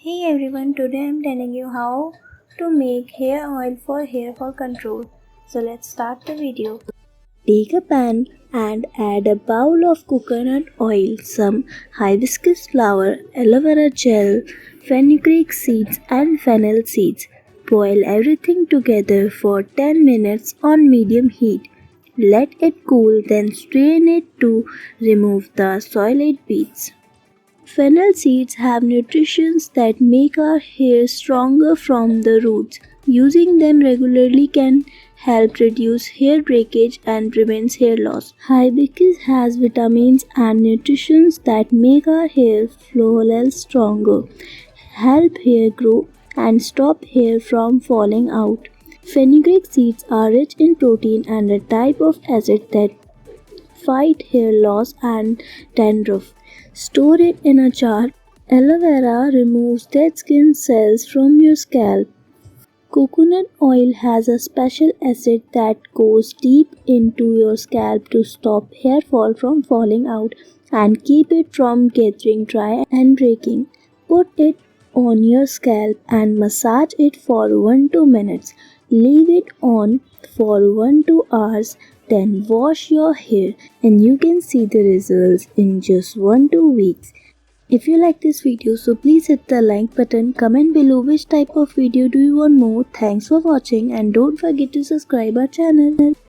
Hey everyone, today I'm telling you how to make hair oil for hair fall control. So let's start the video. Take a pan and add a bowl of coconut oil, some hibiscus flower, aloe vera gel, fenugreek seeds and fennel seeds. Boil everything together for 10 minutes on medium heat. Let it cool, then strain it to remove the soiled bits. Fennel seeds have nutrients that make our hair stronger from the roots. Using them regularly can help reduce hair breakage and prevents hair loss. Hibiscus has vitamins and nutrients that make our hair follicles stronger, help hair grow, and stop hair from falling out. Fenugreek seeds are rich in protein and a type of acid that fight hair loss and dandruff. Store it in a jar. Aloe vera removes dead skin cells from your scalp. Coconut oil has a special acid that goes deep into your scalp to stop hair fall from falling out and keep it from getting dry and breaking. Put it on your scalp and massage it for 1 2 minutes. Leave it on for 1 2 hours. Then wash your hair and you can see the results in just 1 2 weeks. If you like this video, so please hit the like button, comment below which type of video do you want more. Thanks for watching and don't forget to subscribe our channel.